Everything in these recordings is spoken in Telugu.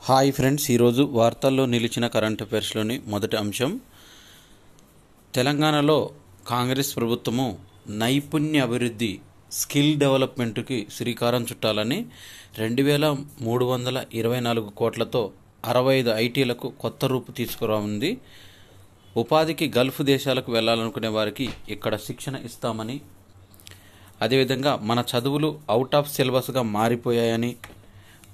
హాయ్ ఫ్రెండ్స్, ఈరోజు వార్తల్లో నిలిచిన కరెంట్ అఫైర్స్లోని మొదటి అంశం, తెలంగాణలో కాంగ్రెస్ ప్రభుత్వము నైపుణ్య అభివృద్ధి స్కిల్ డెవలప్మెంట్కి శ్రీకారం చుట్టాలని 2324 కోట్లతో 65 ఐటీలకు కొత్త రూపు తీసుకురానుంది. ఉపాధికి గల్ఫ్ దేశాలకు వెళ్లాలనుకునే వారికి ఇక్కడ శిక్షణ ఇస్తామని, అదేవిధంగా మన చదువులు అవుట్ ఆఫ్ సిలబస్గా మారిపోయాయని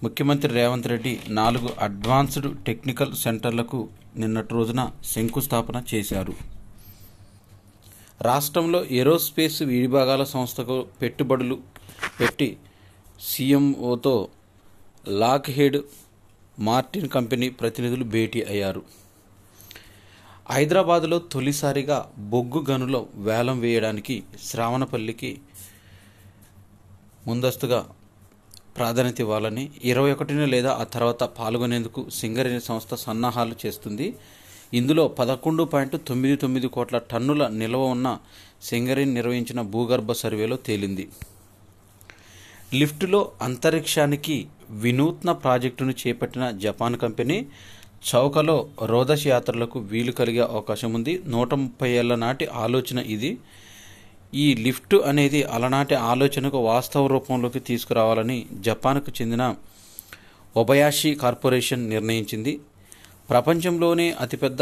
ముఖ్యమంత్రి రేవంత్ రెడ్డి 4 అడ్వాన్స్డ్ టెక్నికల్ సెంటర్లకు నిన్నటి రోజున శంకుస్థాపన చేశారు. రాష్ట్రంలో ఏరోస్పేస్ విడిభాగాల సంస్థకు పెట్టుబడులు పెట్టి సీఎంఓతో లాక్హీడ్ మార్టిన్ కంపెనీ ప్రతినిధులు భేటీ అయ్యారు. హైదరాబాదులో తొలిసారిగా బొగ్గు గనులో వేలం వేయడానికి శ్రావణపల్లికి ముందస్తుగా ప్రాధాన్యత ఇవ్వాలని 21 లేదా ఆ తర్వాత పాల్గొనేందుకు సింగరేణి సంస్థ సన్నాహాలు చేస్తుంది. ఇందులో 11.99 కోట్ల టన్నుల నిల్వ ఉన్న సింగరేణి నిర్వహించిన భూగర్భ సర్వేలో తేలింది. లిఫ్ట్లో అంతరిక్షానికి వినూత్న ప్రాజెక్టును చేపట్టిన జపాన్ కంపెనీ చౌకలో రోదశ యాత్రలకు వీలు కలిగే అవకాశం ఉంది. 130 ఏళ్ల నాటి ఆలోచన ఇది. ఈ లిఫ్ట్ అనేది అలనాటి ఆలోచనకు వాస్తవ రూపంలోకి తీసుకురావాలని జపాన్కు చెందిన ఒబయాషి కార్పొరేషన్ నిర్ణయించింది. ప్రపంచంలోనే అతిపెద్ద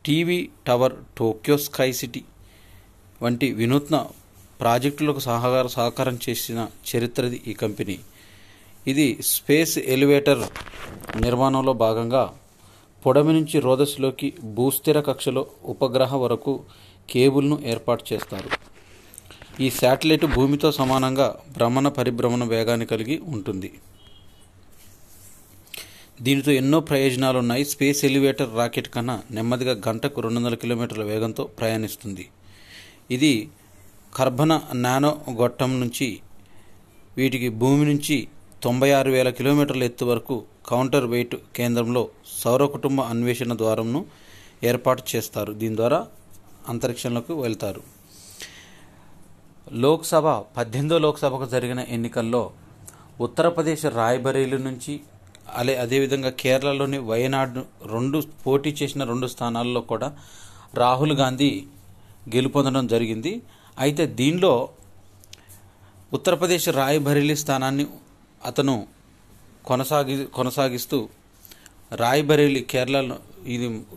TV tower Tokyo sky city వంటి వినూత్న ప్రాజెక్టులకు సహకారం చేసిన చరిత్రది ఈ కంపెనీ. ఇది స్పేస్ ఎలివేటర్ నిర్మాణంలో భాగంగా పొడమి నుంచి రోదస్లోకి భూస్థిర కక్షలో ఉపగ్రహ వరకు కేబుల్ను ఏర్పాటు చేస్తారు. ఈ శాటిలైట్ భూమితో సమానంగా భ్రమణ పరిభ్రమణ వేగాన్ని కలిగి ఉంటుంది. దీనితో ఎన్నో ప్రయోజనాలు ఉన్నాయి. స్పేస్ ఎలివేటర్ రాకెట్ కన్నా నెమ్మదిగా గంటకు 200 కిలోమీటర్ల వేగంతో ప్రయాణిస్తుంది. ఇది కర్బన నానో గొట్టం నుంచి వీటికి భూమి నుంచి 96,000 కిలోమీటర్ల ఎత్తు వరకు కౌంటర్ వెయిట్ కేంద్రంలో సౌర కుటుంబ అన్వేషణ ద్వారంను ఏర్పాటు చేస్తారు. దీని ద్వారా అంతరిక్షంలోకి వెళ్తారు. 18వ లోక్సభకు జరిగిన ఎన్నికల్లో ఉత్తరప్రదేశ్ రాయ్బరేలీ నుంచి అదేవిధంగా కేరళలోని వయనాడ్ పోటీ చేసిన 2 స్థానాల్లో కూడా రాహుల్ గాంధీ గెలుపొందడం జరిగింది. అయితే దీనిలో ఉత్తరప్రదేశ్ రాయ్బరేలీ స్థానాన్ని అతను కొనసాగిస్తూ రాయ్బరేలీ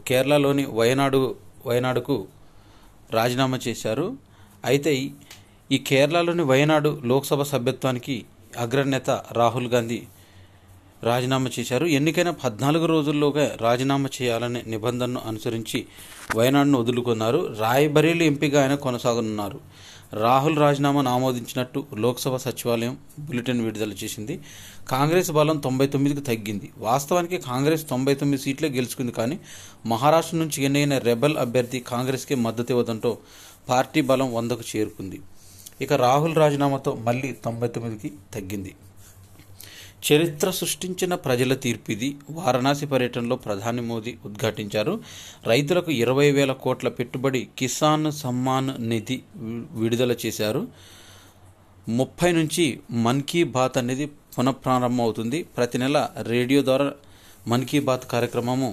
కేరళలోని వయనాడుకు రాజీనామా చేశారు. అయితే ఈ కేరళలోని వయనాడు లోక్సభ సభ్యత్వానికి అగ్రనేత రాహుల్ గాంధీ రాజీనామా చేశారు. ఎన్నికైన 14 రోజుల్లోగా రాజీనామా చేయాలనే నిబంధనను అనుసరించి వయనాడును వదులుకున్నారు. రాయ్బరేలీ ఎంపీగా ఆయన కొనసాగనున్నారు. రాహుల్ రాజీనామాను ఆమోదించినట్టు లోక్సభ సచివాలయం బులెటిన్ విడుదల చేసింది. కాంగ్రెస్ బలం 99కి తగ్గింది. వాస్తవానికి కాంగ్రెస్ 99 సీట్లే గెలుచుకుంది. కానీ మహారాష్ట్ర నుంచి ఎన్నికైన రెబల్ అభ్యర్థి కాంగ్రెస్కే మద్దతు ఇవ్వడంతో పార్టీ బలం 100కు చేరుకుంది. ఇక రాహుల్ రాజీనామాతో మళ్లీ 99కి తగ్గింది. చరిత్ర సృష్టించిన ప్రజల తీర్పు ఇది. వారణాసి పర్యటనలో ప్రధాని మోదీ ఉద్ఘాటించారు. రైతులకు 20,000 కోట్ల పెట్టుబడి కిసాన్ సమ్మాన్ నిధి విడుదల చేశారు. 30 నుంచి మన్ కీ బాత్ అనేది పునఃప్రారంభం అవుతుంది. ప్రతి నెల రేడియో ద్వారా మన్ కీ బాత్ కార్యక్రమము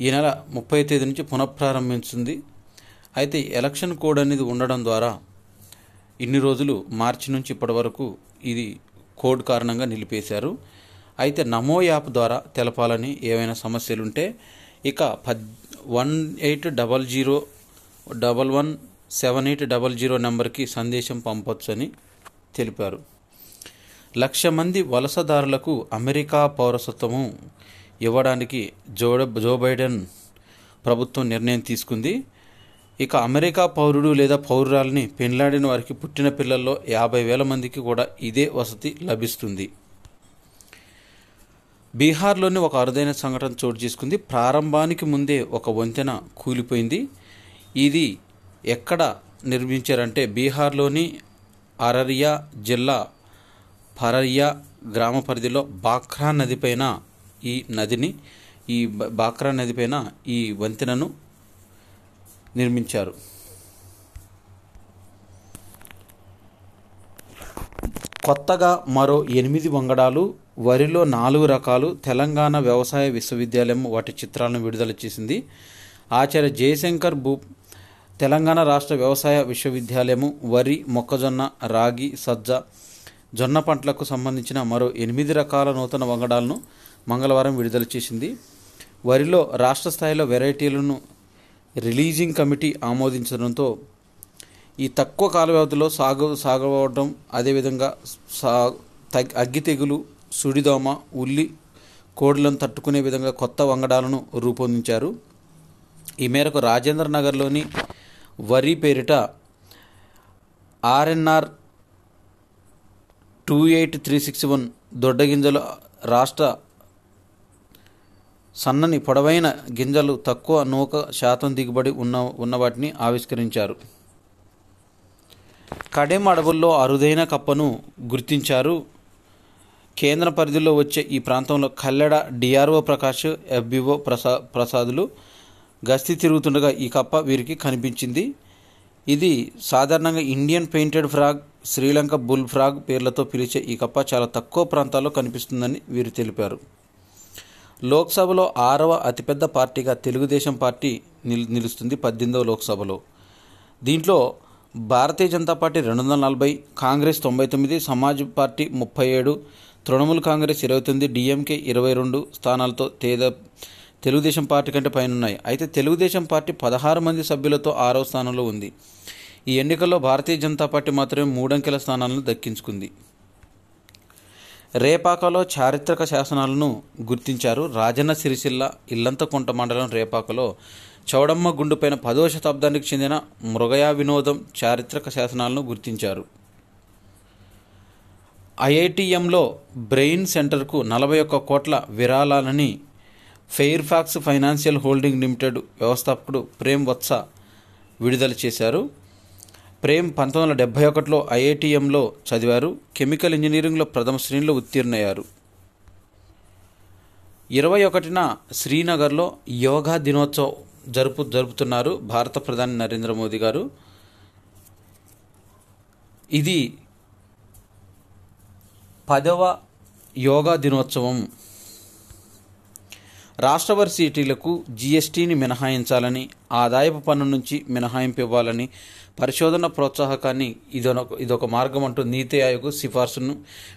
ఈ నెల 30వ తేదీ నుంచి పునఃప్రారంభించింది. అయితే ఎలక్షన్ కోడ్ అనేది ఉండడం ద్వారా ఇన్ని రోజులు మార్చి నుంచి ఇప్పటి వరకు ఇది కోడ్ కారణంగా నిలిపేశారు. అయితే నమో యాప్ ద్వారా తెలపాలని ఏవైనా సమస్యలుంటే ఇక 1800117800 నెంబర్కి సందేశం పంపొచ్చు అని తెలిపారు. 1,00,000 మంది వలసదారులకు అమెరికా పౌరసత్వము ఇవ్వడానికి జో బైడెన్ ప్రభుత్వం నిర్ణయం తీసుకుంది. ఇక అమెరికా పౌరుడు లేదా పౌరురాలని పెళ్లాడిన వారికి పుట్టిన పిల్లల్లో 50,000 మందికి కూడా ఇదే వసతి లభిస్తుంది. బీహార్లోని ఒక అరుదైన సంఘటన చోటు చేసుకుంది. ప్రారంభానికి ముందే ఒక వంతెన కూలిపోయింది. ఇది ఎక్కడ నిర్మించారంటే బీహార్లోని అరరియా జిల్లా పరరియా గ్రామ పరిధిలో బాక్రా నదిపైన ఈ వంతెనను నిర్మించారు. కొత్తగా మరో 8 వంగడాలు వరిలో 4 రకాలు తెలంగాణ వ్యవసాయ విశ్వవిద్యాలయం వాటి చిత్రాలను విడుదల చేసింది. ఆచార్య జయశంకర్ తెలంగాణ రాష్ట్ర వ్యవసాయ విశ్వవిద్యాలయము వరి, మొక్కజొన్న, రాగి, సజ్జ, జొన్న పంటలకు సంబంధించిన మరో 8 రకాల నూతన వంగడాలను మంగళవారం విడుదల చేసింది. వరిలో రాష్ట్ర స్థాయిలో వెరైటీలను రిలీజింగ్ కమిటీ ఆమోదించడంతో ఈ తక్కువ కాల వ్యవధిలో సాగవడం, అదేవిధంగా అగ్గి తెగులు, సుడిదోమ, ఉల్లి కోడులను తట్టుకునే విధంగా కొత్త వంగడాలను రూపొందించారు. ఈ మేరకు రాజేంద్ర నగర్లోని వరి పేరిట RNR 28361 దొడ్డ గింజలు రాష్ట్ర సన్నని పొడవైన గింజలు తక్కువ నూక శాతం దిగుబడి ఉన్న వాటిని ఆవిష్కరించారు. కడెం అడవుల్లో అరుదైన కప్పను గుర్తించారు. కేంద్ర పరిధిలో వచ్చే ఈ ప్రాంతంలో కల్లెడ DRO ప్రకాష్, FBO ప్రసాదులు గస్తీ తిరుగుతుండగా ఈ కప్ప వీరికి కనిపించింది. ఇది సాధారణంగా Indian painted frog, Sri Lanka bull frog పేర్లతో పిలిచే ఈ కప్ప చాలా తక్కువ ప్రాంతాల్లో కనిపిస్తుందని వీరు తెలిపారు. లోక్సభలో 6వ అతిపెద్ద పార్టీగా తెలుగుదేశం పార్టీ నిలుస్తుంది 18వ లోక్సభలో. దీంట్లో Bharatiya Janata party 240, Congress 99, Samaj party 37, Trinamool Congress 29, DMK 22 స్థానాలతో తెలుగుదేశం పార్టీ కంటే పైనున్నాయి. అయితే తెలుగుదేశం పార్టీ 16 మంది సభ్యులతో 6వ స్థానంలో ఉంది. ఈ ఎన్నికల్లో భారతీయ జనతా పార్టీ మాత్రమే 3 అంకెల స్థానాలను దక్కించుకుంది. రేపాకలో చారిత్రక శాసనాలను గుర్తించారు. రాజన్న సిరిసిల్ల ఇల్లంతకుంట మండలం రేపాకలో చౌడమ్మ గుండుపైన 10వ శతాబ్దానికి చెందిన మృగయా వినోదం చారిత్రక శాసనాలను గుర్తించారు. IITMలో బ్రెయిన్ సెంటర్కు 41 కోట్ల విరాళాలని ఫెయిర్ఫాక్స్ ఫైనాన్షియల్ హోల్డింగ్ లిమిటెడ్ వ్యవస్థాపకుడు ప్రేమ్ వత్స విడుదల చేశారు. ప్రేమ్ 1971లో IITMలో చదివారు. కెమికల్ ఇంజనీరింగ్లో ప్రథమ శ్రేణిలో ఉత్తీర్ణయ్యారు. 21న శ్రీనగర్లో యోగా దినోత్సవం జరుపుతున్నారు భారత ప్రధాని నరేంద్ర మోదీ గారు. ఇది 10వ యోగా దినోత్సవం. రాష్ట్ర వర్సిటీలకు GSTని మినహాయించాలని, ఆదాయపు పన్ను నుంచి మినహాయింపు ఇవ్వాలని పరిశోధన ప్రోత్సాహకాన్ని ఇదొక మార్గం అంటూ నీతి ఆయోగ్ సిఫార్సును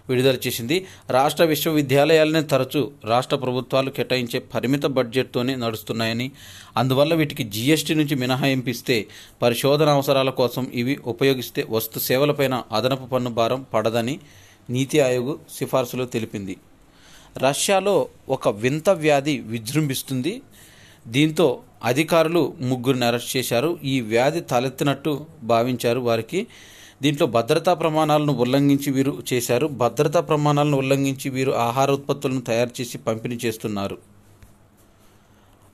విడుదల చేసింది. రాష్ట్ర విశ్వవిద్యాలయాలనే తరచూ రాష్ట్ర ప్రభుత్వాలు కేటాయించే పరిమిత బడ్జెట్తోనే నడుస్తున్నాయని, అందువల్ల వీటికి GST నుంచి మినహాయింపు ఇస్తే పరిశోధన అవసరాల కోసం ఇవి ఉపయోగిస్తే వస్తు సేవలపైన అదనపు పన్ను భారం పడదని నీతి ఆయోగ్ సిఫార్సులో తెలిపింది. రష్యాలో ఒక వింత వ్యాధి విజృంభిస్తుంది. దీంతో అధికారులు 3గురిని అరెస్ట్ చేశారు. ఈ వ్యాధి తలెత్తినట్టు భావించారు వారికి. దీంట్లో భద్రతా ప్రమాణాలను ఉల్లంఘించి వీరు ఆహార ఉత్పత్తులను తయారు చేసి పంపిణీ చేస్తున్నారు.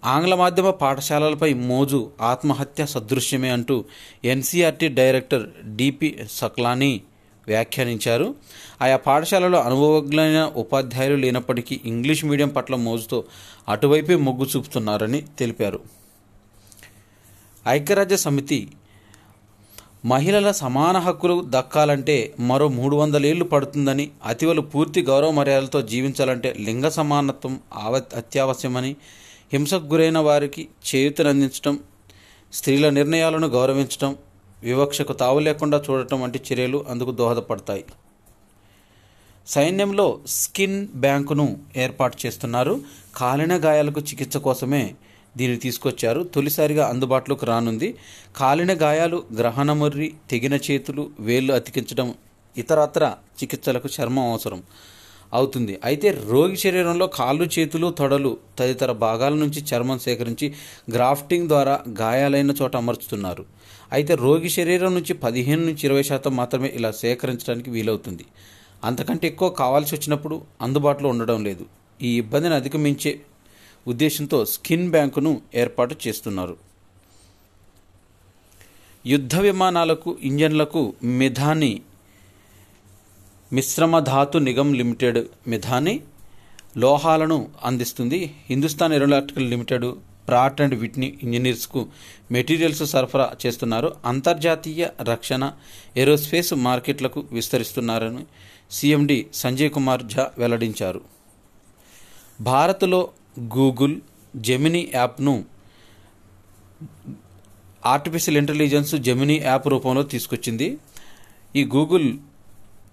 ఆంగ్ల మాధ్యమ పాఠశాలలపై మోజు ఆత్మహత్య సదృశ్యమే అంటూ NCERT డైరెక్టర్ DP సక్లానీ వ్యాఖ్యానించారు. ఆయా పాఠశాలలో అనుభవజ్ఞులైన ఉపాధ్యాయులు లేనప్పటికీ ఇంగ్లీష్ మీడియం పట్ల మోజుతో అటువైపే మొగ్గు చూపుతున్నారని తెలిపారు. ఐక్యరాజ్య సమితి మహిళల సమాన హక్కులు దక్కాలంటే మరో 300 ఏళ్లు పడుతుందని, అతివలు పూర్తి గౌరవ మర్యాదలతో జీవించాలంటే లింగ సమానత్వం అత్యావశ్యమని, హింసకు గురైన వారికి చేయూతనందించడం, స్త్రీల నిర్ణయాలను గౌరవించడం, వివక్షకు తావు లేకుండా చూడటం వంటి చర్యలు అందుకు దోహదపడతాయి. సైన్యంలో స్కిన్ బ్యాంకును ఏర్పాటు చేస్తున్నారు. కాలిన గాయాలకు చికిత్స కోసమే దీన్ని తీసుకొచ్చారు. తొలిసారిగా అందుబాటులోకి రానుంది. కాలిన గాయాలు, గ్రహణముర్రి, తెగిన చేతులు, వేళ్లు అతికించడం, ఇతరత్ర చికిత్సలకు చర్మం అవసరం అవుతుంది. అయితే రోగి శరీరంలో కాళ్ళు, చేతులు, తొడలు తదితర భాగాల నుంచి చర్మం సేకరించి గ్రాఫ్టింగ్ ద్వారా గాయాలైన చోట అమర్చుతున్నారు. అయితే రోగి శరీరం నుంచి 15 నుంచి 20% మాత్రమే ఇలా సేకరించడానికి వీలవుతుంది. అంతకంటే ఎక్కువ కావాల్సి వచ్చినప్పుడు అందుబాటులో ఉండడం లేదు. ఈ ఇబ్బందిని అధిగమించే ఉద్దేశంతో స్కిన్ బ్యాంకును ఏర్పాటు చేస్తున్నారు. యుద్ధ విమానాలకు, ఇంజన్లకు మిథాని మిశ్రమ ధాతు నిగమ్ లిమిటెడ్ మిథాని లోహాలను అందిస్తుంది. Hindustan aeronautical limited, Pratt and Whitney ఇంజనీర్స్కు మెటీరియల్స్ సరఫరా చేస్తున్నారు. అంతర్జాతీయ రక్షణ, ఏరోస్పేస్ మార్కెట్లకు విస్తరిస్తున్నారని సిఎండి సంజయ్ కుమార్ ఝా వెల్లడించారు. భారత్లో గూగుల్ జెమినీ యాప్ను ఆర్టిఫిషియల్ ఇంటెలిజెన్స్ జెమినీ యాప్ రూపంలో తీసుకొచ్చింది. ఈ గూగుల్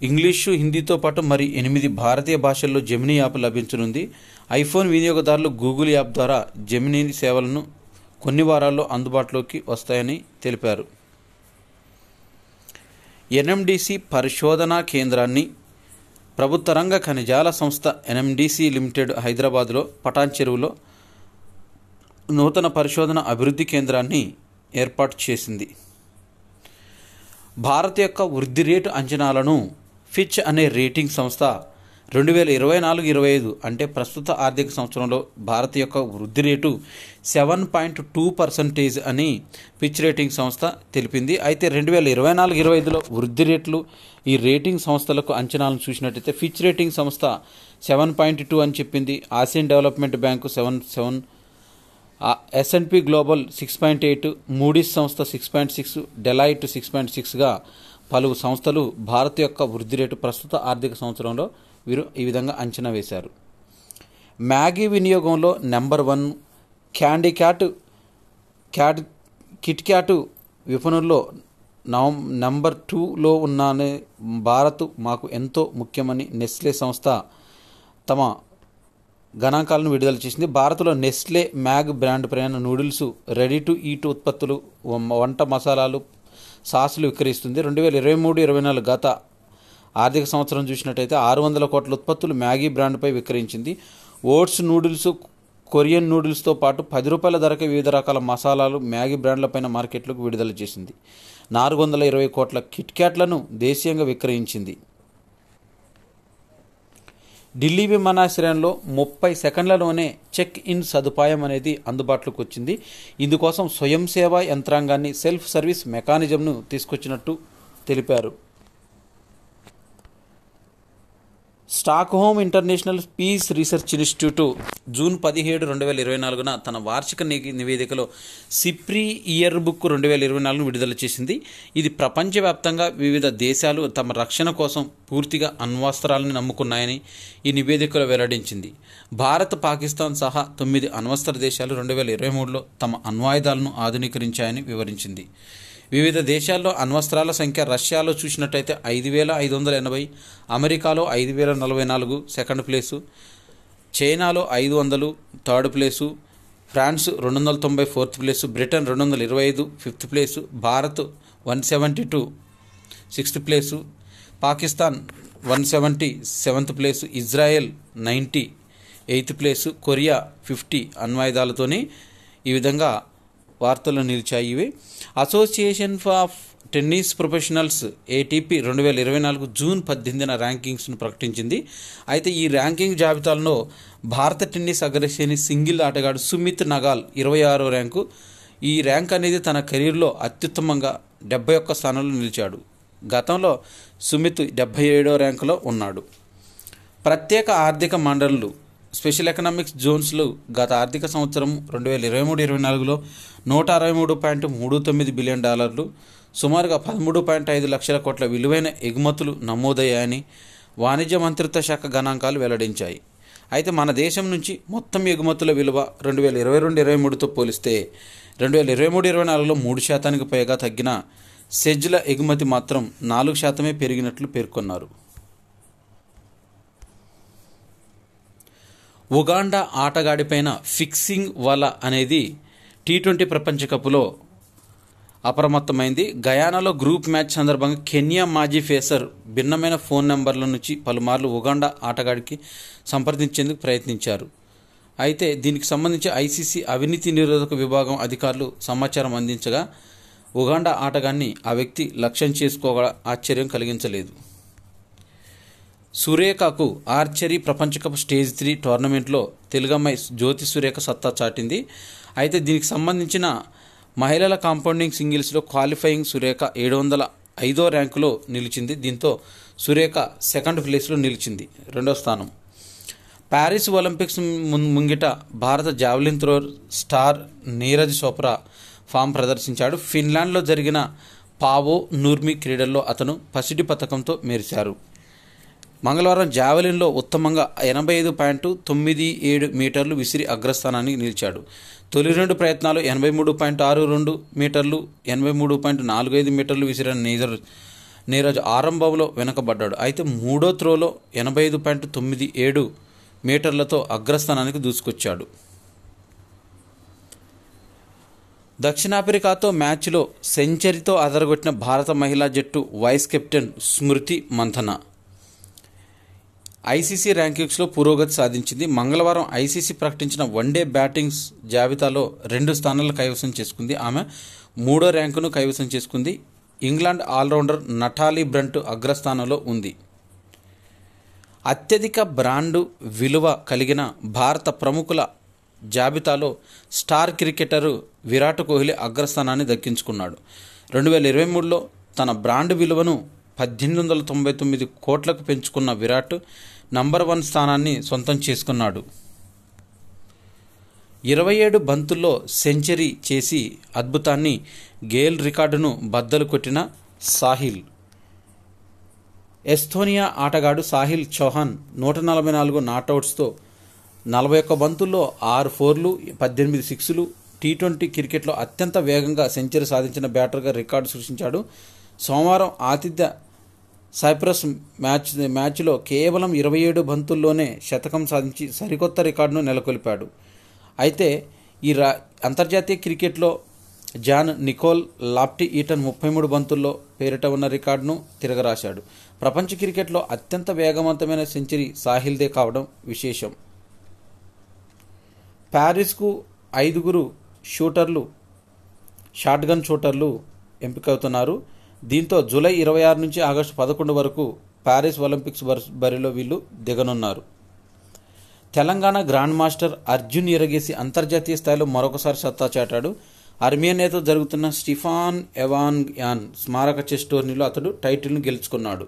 ఇంగ్లీషు, హిందీతో పాటు మరి 8 భారతీయ భాషల్లో జెమినీ యాప్ లభించనుంది. ఐఫోన్ వినియోగదారులు గూగుల్ యాప్ ద్వారా జెమినీ సేవలను కొన్ని వారాల్లో అందుబాటులోకి వస్తాయని తెలిపారు. ఎన్ఎండిసి పరిశోధనా కేంద్రాన్ని ప్రభుత్వ రంగ ఖనిజాల సంస్థ ఎన్ఎండిసి లిమిటెడ్ హైదరాబాద్లో పటాన్ చెరువులో నూతన పరిశోధన అభివృద్ధి కేంద్రాన్ని ఏర్పాటు చేసింది. భారత్ యొక్క వృద్ధి రేటు అంచనాలను ఫిచ్ అనే రేటింగ్ సంస్థ 2024-25 అంటే ప్రస్తుత ఆర్థిక సంవత్సరంలో భారత్ యొక్క వృద్ధి రేటు 7.2% అని ఫిచ్ రేటింగ్ సంస్థ తెలిపింది. అయితే 2024-25లో వృద్ధి రేట్లు ఈ రేటింగ్ సంస్థలకు అంచనాలను చూసినట్టయితే ఫిచ్ రేటింగ్ సంస్థ 7.2 అని చెప్పింది. Asian development bank 7.7, S&P global 6.8, Moody's సంస్థ 6.6, డెలాయిట్ 6.6గా పలు సంస్థలు భారత్ యొక్క వృద్ధి రేటు ప్రస్తుత ఆర్థిక సంవత్సరంలో వీరు ఈ విధంగా అంచనా వేశారు. మ్యాగీ వినియోగంలో నెంబర్ 1, కిట్ క్యాట్ విపణుల్లో నెంబర్ 2లో ఉన్న భారత్ మాకు ఎంతో ముఖ్యమని నెస్లే సంస్థ తమ గణాంకాలను విడుదల చేసింది. భారత్లో నెస్లే మ్యాగ్ బ్రాండ్ పైన నూడిల్స్, రెడీ టు ఈట్ ఉత్పత్తులు, వంట మసాలాలు, సాసులు విక్రయిస్తుంది. 2023-24 గత ఆర్థిక సంవత్సరం చూసినట్టయితే 600 కోట్ల ఉత్పత్తులు మ్యాగీ బ్రాండ్పై విక్రయించింది. ఓట్స్ నూడిల్స్, కొరియన్ నూడిల్స్తో పాటు ₹10 ధరకే వివిధ రకాల మసాలాలు మ్యాగీ బ్రాండ్లపైన మార్కెట్లకు విడుదల చేసింది. 420 కోట్ల కిట్ క్యాట్లను దేశీయంగా విక్రయించింది. ఢిల్లీ విమానాశ్రయంలో 30 సెకండ్లలోనే చెక్ ఇన్ సదుపాయం అనేది అందుబాటులోకి వచ్చింది. ఇందుకోసం స్వయం సేవా యంత్రాంగాన్ని, సెల్ఫ్ సర్వీస్ మెకానిజంను తీసుకొచ్చినట్టు తెలిపారు. Stockholm international peace research institute June 17, 2024 తన వార్షిక నివేదికలో సిప్రీ ఇయర్ బుక్ 2024 విడుదల చేసింది. ఇది ప్రపంచవ్యాప్తంగా వివిధ దేశాలు తమ రక్షణ కోసం పూర్తిగా అణ్వస్త్రాలను నమ్ముకున్నాయని ఈ నివేదికలో వెల్లడించింది. భారత్, పాకిస్తాన్ సహా 9 అణ్వస్త్ర దేశాలు 2023లో తమ అణ్వాయుధాలను ఆధునీకరించాయని వివరించింది. వివిధ దేశాల్లో అణ్వస్త్రాల సంఖ్య రష్యాలో చూసినట్టయితే 5,580, అమెరికాలో 5,044 సెకండ్ ప్లేసు, చైనాలో 500 third place, France 290 fourth place, Britain 225 fifth place, Bharat 172 sixth place, Pakistan 170 seventh place, Israel 90 eighth place, Korea 50 అణ్వాయుధాలతోని ఈ విధంగా వార్తల్లో నిలిచాయి. ఇవి association of tennis professionals ATP 2024 June 18 ర్యాంకింగ్స్ను ప్రకటించింది. అయితే ఈ ర్యాంకింగ్ జాబితాలో భారత టెన్నిస్ అగ్రశ్రేణి సింగిల్ ఆటగాడు సుమిత్ నగాల్ 26వ ర్యాంకు. ఈ ర్యాంక్ అనేది తన కెరీర్లో అత్యుత్తమంగా 71 స్థానంలో నిలిచాడు. గతంలో సుమిత్ 77వ ర్యాంకులో ఉన్నాడు. ప్రత్యేక ఆర్థిక మండళ్లు, స్పెషల్ ఎకనామిక్స్ జోన్స్లు గత ఆర్థిక సంవత్సరం 2023-24లో $163.39 బిలియన్, సుమారుగా 13.5 లక్షల కోట్ల విలువైన ఎగుమతులు నమోదయ్యాయని వాణిజ్య మంత్రిత్వ శాఖ గణాంకాలు వెల్లడించాయి. అయితే మన దేశం నుంచి మొత్తం ఎగుమతుల విలువ 2022-23తో పోలిస్తే 2023-24లో 3% పైగా తగ్గిన సెజ్ల ఎగుమతి మాత్రం 4% పెరిగినట్లు పేర్కొన్నారు. ఉగాండా ఆటగాడిపైన ఫిక్సింగ్ వల అనేది T20 ప్రపంచ కప్లో అప్రమత్తమైంది. గయానాలో గ్రూప్ మ్యాచ్ సందర్భంగా కెన్యా మాజీ పేసర్ భిన్నమైన ఫోన్ నెంబర్ల నుంచి పలుమార్లు ఉగాండా ఆటగాడికి సంప్రదించేందుకు ప్రయత్నించారు. అయితే దీనికి సంబంధించి ICC అవినీతి నిరోధక విభాగం అధికారులు సమాచారం అందించగా ఉగాండా ఆటగాన్ని ఆ వ్యక్తి లక్ష్యం చేసుకోగా ఆశ్చర్యం కలిగించలేదు. సురేఖకు ఆర్చరీ ప్రపంచ కప్ స్టేజ్ 3 టోర్నమెంట్లో తెలుగమ్మాయి జ్యోతి సురేఖ సత్తా చాటింది. అయితే దీనికి సంబంధించిన మహిళల కాంపౌండింగ్ సింగిల్స్లో క్వాలిఫైయింగ్ సురేఖ 705వ ర్యాంకులో నిలిచింది. దీంతో సురేఖ సెకండ్ ప్లేస్లో నిలిచింది, 2వ స్థానం. ప్యారిస్ ఒలింపిక్స్ ముంగిట భారత javelin thrower star Neeraj Chopra form ప్రదర్శించాడు. ఫిన్లాండ్లో జరిగిన పావో నూర్మి క్రీడల్లో అతను పసిడి పతకంతో మెరిశారు. మంగళవారం జావెలిన్లో ఉత్తమంగా 85.97 మీటర్లు విసిరి అగ్రస్థానానికి నిలిచాడు. తొలి 2 ప్రయత్నాలు 83.62 మీటర్లు, 83.45 మీటర్లు విసిరిన నీరజ్ ఆరంభంలో వెనుకబడ్డాడు. అయితే మూడో త్రోలో 85.97 మీటర్లతో అగ్రస్థానానికి దూసుకొచ్చాడు. దక్షిణాఫ్రికాతో మ్యాచ్లో సెంచరీతో అదరగొట్టిన భారత మహిళా జట్టు వైస్ కెప్టెన్ స్మృతి మంథన ఐసీసీ ర్యాంకింగ్స్లో పురోగతి సాధించింది. మంగళవారం ఐసీసీ ప్రకటించిన వన్డే బ్యాటింగ్స్ జాబితాలో 2 స్థానాలు కైవసం చేసుకుంది. ఆమె 3వ ర్యాంకును కైవసం చేసుకుంది. ఇంగ్లాండ్ ఆల్రౌండర్ నటాలీ బ్రంట్ అగ్రస్థానంలో ఉంది. అత్యధిక బ్రాండు విలువ కలిగిన భారత ప్రముఖుల జాబితాలో స్టార్ క్రికెటరు విరాట్ కోహ్లీ అగ్రస్థానాన్ని దక్కించుకున్నాడు. 2023లో తన బ్రాండ్ విలువను 1899 కోట్లకు పెంచుకున్న విరాట్ నంబర్ 1 స్థానాన్ని సొంతం చేసుకున్నాడు. 27 బంతుల్లో సెంచరీ చేసి అద్భుతాన్ని గేల్ రికార్డును బద్దలు కొట్టిన సాహిల్. ఎస్తోనియా ఆటగాడు సాహిల్ చౌహాన్ 144 నాట్అవుట్స్తో 41 బంతుల్లో 6 ఫోర్లు, 18 సిక్స్లు టీ20 క్రికెట్లో అత్యంత వేగంగా సెంచరీ సాధించిన బ్యాటర్గా రికార్డు సృష్టించాడు. సోమవారం ఆతిథ్య సైప్రస్ మ్యాచ్లో కేవలం 27 బంతుల్లోనే శతకం సాధించి సరికొత్త రికార్డును నెలకొల్పాడు. అయితే ఈ అంతర్జాతీయ క్రికెట్లో జాన్ నికోల్ లాప్టీ ఈటన్ 33 బంతుల్లో పేరిట ఉన్న రికార్డును తిరగరాశాడు. ప్రపంచ క్రికెట్లో అత్యంత వేగవంతమైన సెంచరీ సాహిల్దే కావడం విశేషం. ప్యారిస్కు 5 షాట్గన్ షూటర్లు ఎంపికవుతున్నారు. దీంతో జూలై 26 నుంచి ఆగస్టు 11 వరకు ప్యారిస్ ఒలింపిక్స్ బరిలో వీళ్ళు దిగనున్నారు. తెలంగాణ గ్రాండ్ మాస్టర్ అర్జున్ ఎరగేసి అంతర్జాతీయ స్థాయిలో మరొకసారి సత్తా చాటాడు. అర్మేనియాతో జరుగుతున్న స్టిఫాన్ ఎవాన్ యాన్ స్మారక చెస్ టోర్నీలో అతడు టైటిల్ను గెలుచుకున్నాడు.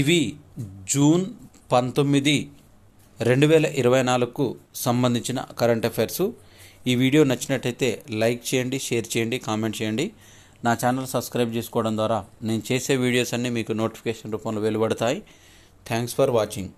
ఇవి జూన్ 19, 2024కు సంబంధించిన కరెంట్ అఫైర్స్. ఈ వీడియో నచ్చినట్టయితే లైక్ చేయండి, షేర్ చేయండి, కామెంట్ చేయండి. నా ఛానల్ సబ్స్క్రైబ్ చేసుకోవడం ద్వారా నేను చేసే వీడియోస్ అన్నీ మీకు నోటిఫికేషన్ రూపంలో వెలువడతాయి. Thanks for watching.